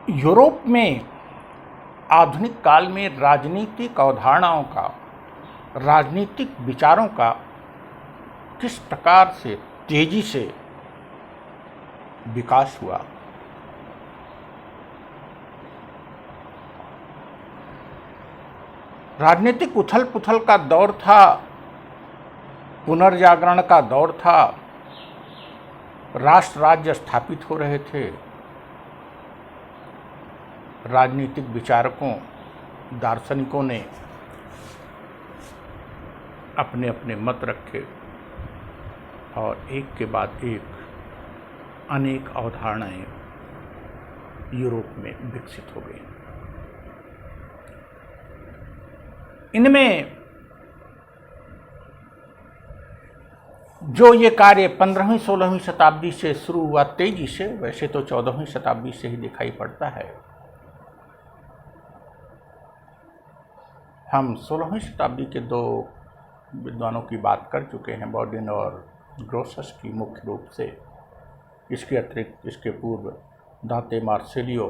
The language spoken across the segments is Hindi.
यूरोप में आधुनिक काल में राजनीतिक अवधारणाओं का, राजनीतिक विचारों का किस प्रकार से तेजी से विकास हुआ। राजनीतिक उथल पुथल का दौर था, पुनर्जागरण का दौर था, राष्ट्र राज्य स्थापित हो रहे थे, राजनीतिक विचारकों, दार्शनिकों ने अपने अपने मत रखे और एक के बाद एक अनेक अवधारणाएं यूरोप में विकसित हो गई। इनमें जो ये कार्य 15वीं 16वीं शताब्दी से शुरू हुआ तेजी से, वैसे तो 14वीं शताब्दी से ही दिखाई पड़ता है। हम 16वीं शताब्दी के दो विद्वानों की बात कर चुके हैं, बॉडिन और ग्रोसस की मुख्य रूप से। इसके अतिरिक्त इसके पूर्व दांते मार्सिलियो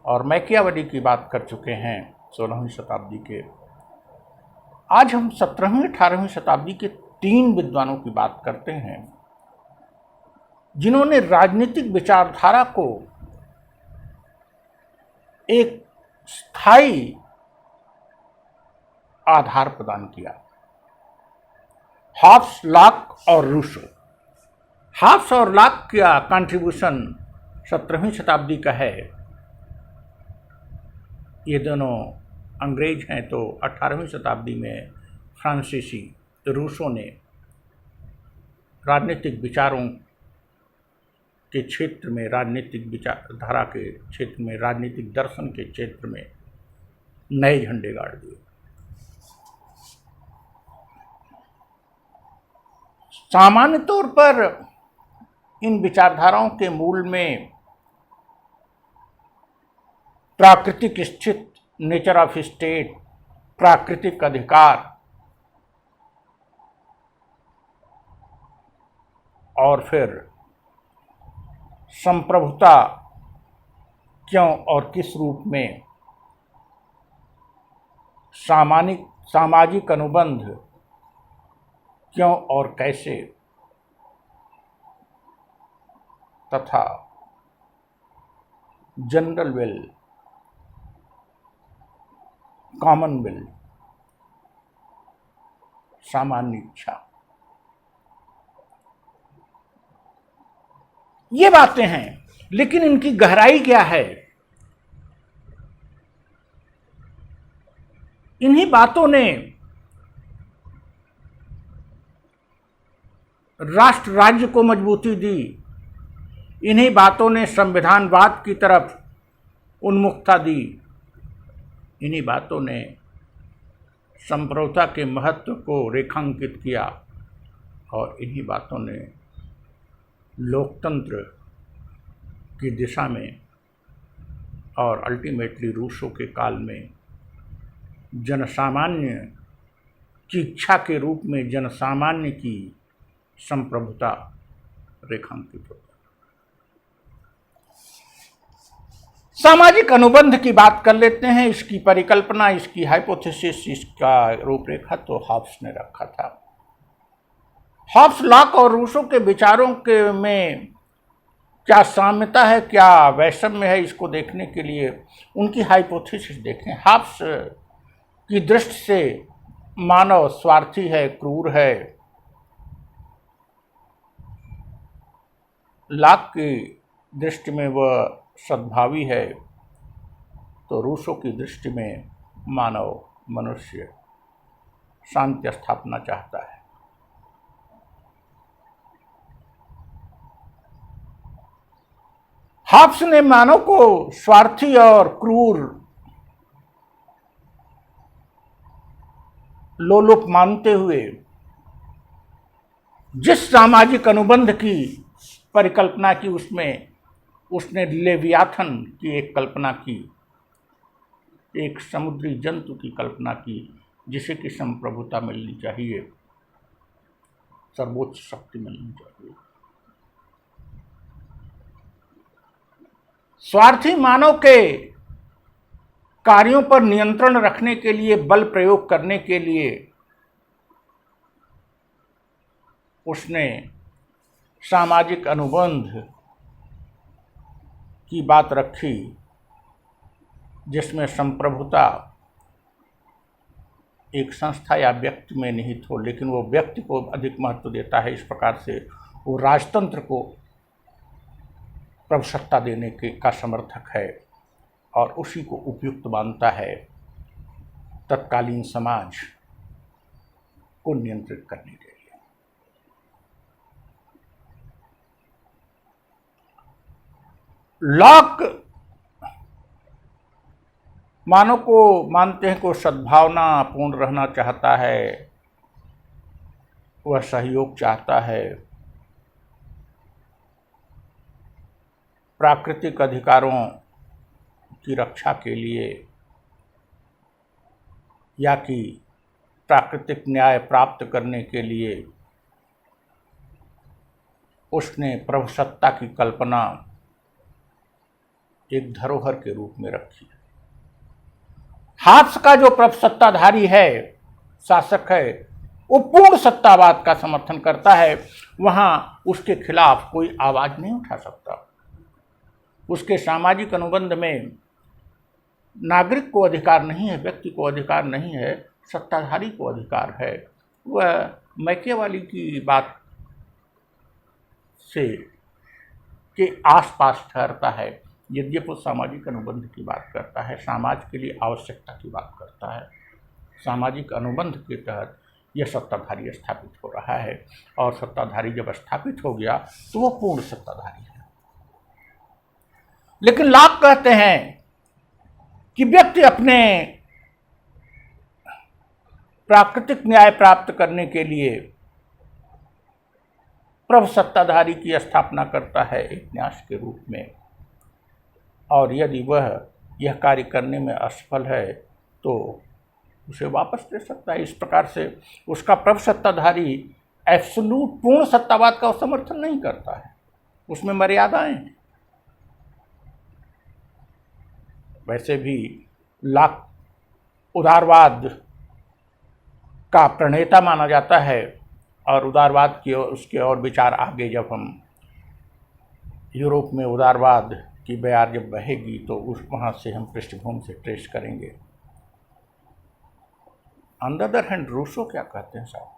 और मैकियावेली की बात कर चुके हैं 16वीं शताब्दी के। आज हम 17वीं 18वीं शताब्दी के 3 विद्वानों की बात करते हैं जिन्होंने राजनीतिक विचारधारा को एक स्थायी आधार प्रदान किया। हॉब्स, लॉक और रूसो। हॉब्स और लॉक का कंट्रीब्यूशन 17वीं शताब्दी का है। ये दोनों अंग्रेज हैं, तो 18वीं शताब्दी में फ्रांसीसी रूसो ने राजनीतिक विचारों के क्षेत्र में, राजनीतिक विचारधारा के क्षेत्र में, राजनीतिक दर्शन के क्षेत्र में नए झंडे गाड़ दिए। सामान्य तौर पर इन विचारधाराओं के मूल में प्राकृतिक स्थित, नेचर ऑफ स्टेट, प्राकृतिक अधिकार और फिर संप्रभुता क्यों और किस रूप में, सामाजिक अनुबंध क्यों और कैसे, तथा जनरल विल, कॉमन विल, सामान्य इच्छा, ये बातें हैं। लेकिन इनकी गहराई क्या है? इन्हीं बातों ने राष्ट्र राज्य को मजबूती दी। इन्हीं बातों ने संविधानवाद की तरफ उन्मुखता दी। इन्हीं बातों ने संप्रभुता के महत्व को रेखांकित किया और इन्हीं बातों ने लोकतंत्र की दिशा में और अल्टीमेटली रूसो के काल में जनसामान्य की इच्छा के रूप में जनसामान्य की संप्रभुता रेखांकित होता। सामाजिक अनुबंध की बात कर लेते हैं। इसकी परिकल्पना, इसकी हाइपोथेसिस, इसका रूपरेखा तो हॉब्स ने रखा था। हॉब्स, लॉक और रूसो के विचारों के में क्या साम्यता है, क्या वैषम्य है, इसको देखने के लिए उनकी हाइपोथेसिस देखें। हॉब्स की दृष्टि से मानव स्वार्थी है, क्रूर है। लॉक की दृष्टि में वह सद्भावी है, तो रूसो की दृष्टि में मनुष्य शांति स्थापना चाहता है। हॉब्स ने मानव को स्वार्थी और क्रूर, लोलुप मानते हुए जिस सामाजिक अनुबंध की परिकल्पना की, उसने लेवियाथन की एक कल्पना की, एक समुद्री जंतु की कल्पना की जिसे कि संप्रभुता मिलनी चाहिए, सर्वोच्च शक्ति मिलनी चाहिए। स्वार्थी मानव के कार्यों पर नियंत्रण रखने के लिए, बल प्रयोग करने के लिए उसने सामाजिक अनुबंध की बात रखी, जिसमें संप्रभुता एक संस्था या व्यक्ति में निहित हो, लेकिन वो व्यक्ति को अधिक महत्व देता है। इस प्रकार से वो राजतंत्र को प्रभुसत्ता देने का समर्थक है और उसी को उपयुक्त मानता है तत्कालीन समाज को नियंत्रित करने के लिए। लॉक मानव को मानते हैं कि वो सद्भावना पूर्ण रहना चाहता है, वह सहयोग चाहता है, प्राकृतिक अधिकारों की रक्षा के लिए या कि प्राकृतिक न्याय प्राप्त करने के लिए उसने प्रभुसत्ता की कल्पना एक धरोहर के रूप में रखी। हाब्स का जो प्रभुसत्ताधारी है, शासक है, वो पूर्ण सत्तावाद का समर्थन करता है। वहां उसके खिलाफ कोई आवाज नहीं उठा सकता। उसके सामाजिक अनुबंध में नागरिक को अधिकार नहीं है, व्यक्ति को अधिकार नहीं है, सत्ताधारी को अधिकार है। वह मैकियावेली की बात से के आसपास ठहरता है, यद्यपि सामाजिक अनुबंध की बात करता है, समाज के लिए आवश्यकता की बात करता है। सामाजिक अनुबंध के तहत यह सत्ताधारी स्थापित हो रहा है और सत्ताधारी जब स्थापित हो गया तो वह पूर्ण सत्ताधारी है। लेकिन लॉक कहते हैं कि व्यक्ति अपने प्राकृतिक न्याय प्राप्त करने के लिए प्रभुसत्ताधारी की स्थापना करता है एक न्यास के रूप में, और यदि वह यह कार्य करने में असफल है तो उसे वापस दे सकता है। इस प्रकार से उसका प्रभुसत्ताधारी एब्सोल्यूट पूर्ण सत्तावाद का समर्थन नहीं करता है, उसमें मर्यादाएं हैं। वैसे भी लॉक उदारवाद का प्रणेता माना जाता है, और उदारवाद की उसके और विचार आगे जब हम यूरोप में उदारवाद की बयार जब बहेगी तो उस वहाँ से हम पृष्ठभूमि से ट्रेस करेंगे। On the other hand Rousseau क्या कहते हैं साहब?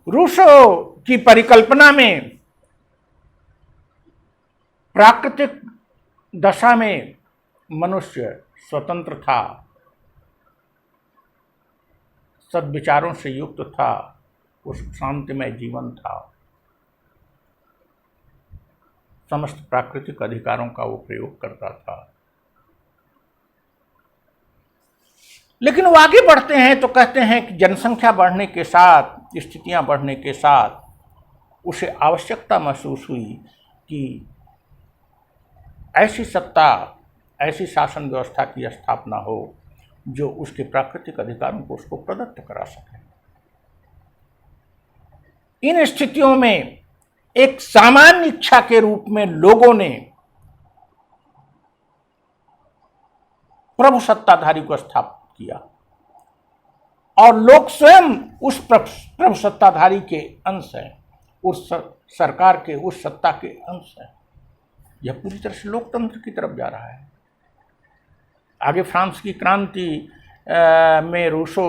रूसो की परिकल्पना में प्राकृतिक दशा में मनुष्य स्वतंत्र था, सद्विचारों से युक्त था, उस शांतिमय जीवन था, समस्त प्राकृतिक अधिकारों का वो प्रयोग करता था। लेकिन वो आगे बढ़ते हैं तो कहते हैं कि जनसंख्या बढ़ने के साथ, स्थितियां बढ़ने के साथ उसे आवश्यकता महसूस हुई कि ऐसी सत्ता, ऐसी शासन व्यवस्था की स्थापना हो जो उसके प्राकृतिक अधिकारों को उसको प्रदत्त करा सके। इन स्थितियों में एक सामान्य इच्छा के रूप में लोगों ने प्रभुसत्ताधारी को स्थापित किया, और लोग स्वयं उस प्रभुसत्ताधारी के अंश हैं, उस सरकार के, उस सत्ता के अंश हैं। यह पूरी तरह से लोकतंत्र की तरफ जा रहा है। आगे फ्रांस की क्रांति में रूसो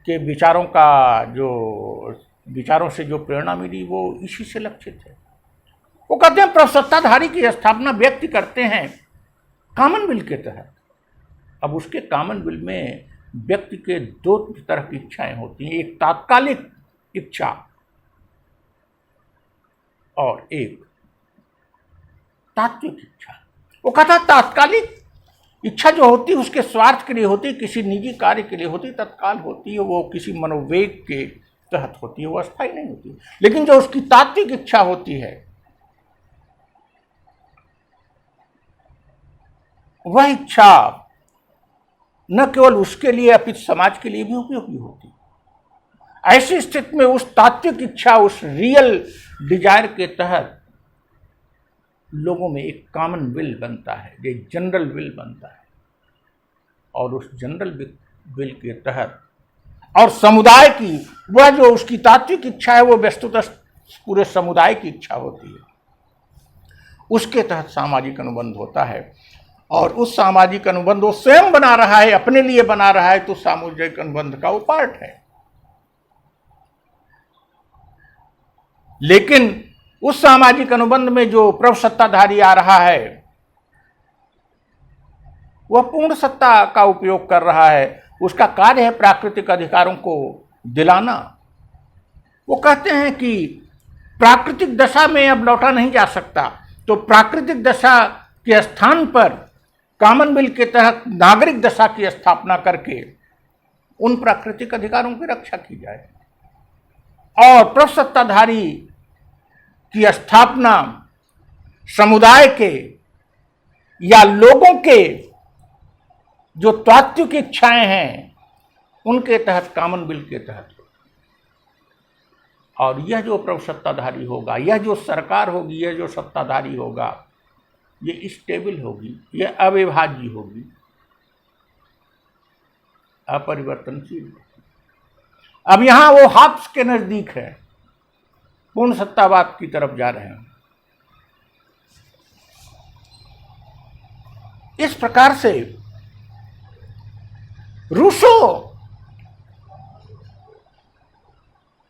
के विचारों से जो प्रेरणा मिली वो इसी से लक्षित है। वो कहते हैं प्रभुसत्ताधारी की स्थापना व्यक्ति करते हैं कॉमनवेल्थ के तहत। अब उसके कॉमनवेल्थ में व्यक्ति के दो तरह की इच्छाएं होती हैं, एक तात्कालिक इच्छा और एक तात्विक इच्छा। वो कहता तात्कालिक इच्छा जो होती है उसके स्वार्थ के लिए होती है, किसी निजी कार्य के लिए होती है, तत्काल होती है, वो किसी मनोवेग के तहत होती है, वो अस्थायी नहीं होती। लेकिन जो उसकी तात्विक इच्छा होती है वह इच्छा न केवल उसके लिए अपितु समाज के लिए भी उपयोगी होती। ऐसी स्थिति में उस तात्विक इच्छा, उस रियल डिजायर के तहत लोगों में एक कॉमन विल बनता है, एक जनरल विल बनता है, और उस जनरल विल के तहत और समुदाय की वह जो उसकी तात्विक इच्छा है वो वस्तुतः पूरे समुदाय की इच्छा होती है, उसके तहत सामाजिक अनुबंध होता है। और उस सामाजिक अनुबंध वो स्वयं बना रहा है, अपने लिए बना रहा है, तो सामाजिक अनुबंध का वो पार्ट है। लेकिन उस सामाजिक अनुबंध में जो प्रभु सत्ताधारी आ रहा है वह पूर्ण सत्ता का उपयोग कर रहा है, उसका कार्य है प्राकृतिक अधिकारों को दिलाना। वो कहते हैं कि प्राकृतिक दशा में अब लौटा नहीं जा सकता, तो प्राकृतिक दशा के स्थान पर कॉमनवेल्थ के तहत नागरिक दशा की स्थापना करके उन प्राकृतिक अधिकारों की रक्षा की जाए, और प्रभु सत्ताधारी की स्थापना समुदाय के या लोगों के जो तात्विक इच्छाएं हैं उनके तहत, कॉमनवेल्थ के तहत। और यह जो प्रभु सत्ताधारी होगा, यह जो सरकार होगी, यह जो सत्ताधारी होगा, ये स्टेबल होगी, यह अविभाज्य होगी, अपरिवर्तनशील। अब यहां वो हॉब्स के नजदीक है, पूर्ण सत्तावाद की तरफ जा रहे हैं। इस प्रकार से रूसो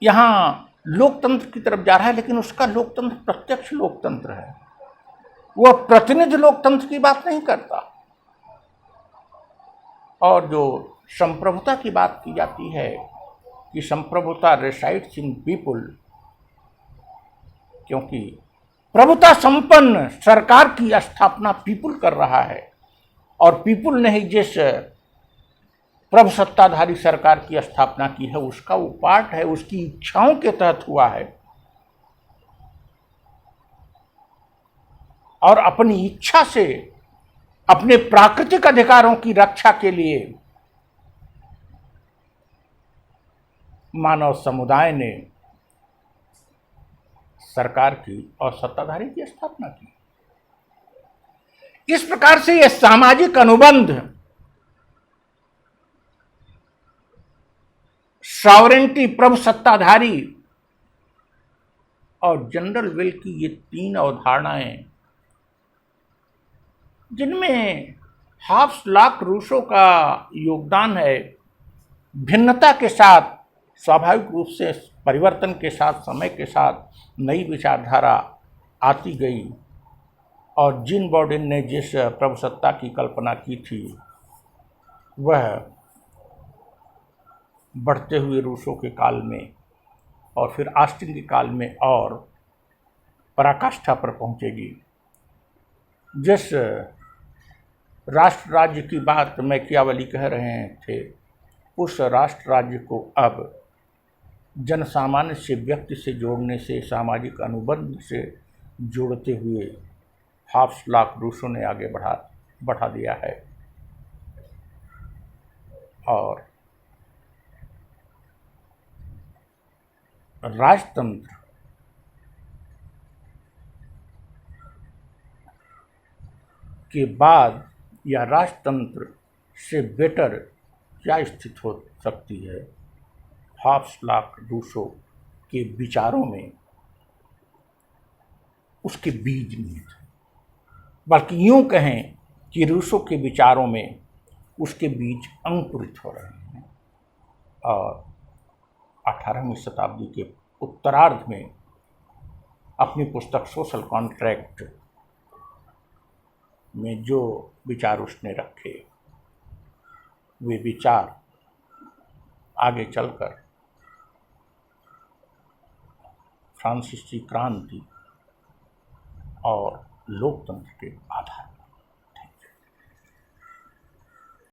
यहां लोकतंत्र की तरफ जा रहा है, लेकिन उसका लोकतंत्र प्रत्यक्ष लोकतंत्र है, वह प्रतिनिधि लोकतंत्र की बात नहीं करता। और जो संप्रभुता की बात की जाती है कि संप्रभुता रेसाइड्स इन पीपुल, क्योंकि प्रभुता संपन्न सरकार की स्थापना पीपुल कर रहा है, और पीपुल ने ही जिस प्रभु सत्ताधारी सरकार की स्थापना की है उसका वो पार्ट है, उसकी इच्छाओं के तहत हुआ है। और अपनी इच्छा से अपने प्राकृतिक अधिकारों की रक्षा के लिए मानव समुदाय ने सरकार की और सत्ताधारी की स्थापना की। इस प्रकार से यह सामाजिक अनुबंध सॉवरेंटी, प्रभु सत्ताधारी और जनरल विल की ये तीन अवधारणाएं, जिनमें हॉब्स लॉक रूसो का योगदान है, भिन्नता के साथ स्वाभाविक रूप से परिवर्तन के साथ, समय के साथ नई विचारधारा आती गई। और जीन बॉडेन ने जिस प्रभु सत्ता की कल्पना की थी वह बढ़ते हुए रूसो के काल में और फिर ऑस्टिन के काल में और पराकाष्ठा पर पहुंचेगी। जिस राष्ट्र राज्य की बात मैकियावेली कह रहे थे, उस राष्ट्र राज्य को अब जन सामान्य से, व्यक्ति से जोड़ने से, सामाजिक अनुबंध से जोड़ते हुए हॉब्स लॉक रूसो ने आगे बढ़ा दिया है। और राजतंत्र के बाद या राजतंत्र से बेटर क्या स्थिति हो सकती है, हॉब्स लॉक रूसो के विचारों में उसके बीज नहीं थे, बल्कि यूं कहें कि रूसो के विचारों में उसके बीज अंकुरित हो रहे हैं। और 18वीं शताब्दी के उत्तरार्ध में अपनी पुस्तक सोशल कॉन्ट्रैक्ट में जो विचार उसने रखे, वे विचार आगे चलकर फ्रांसीसी क्रांति और लोकतंत्र के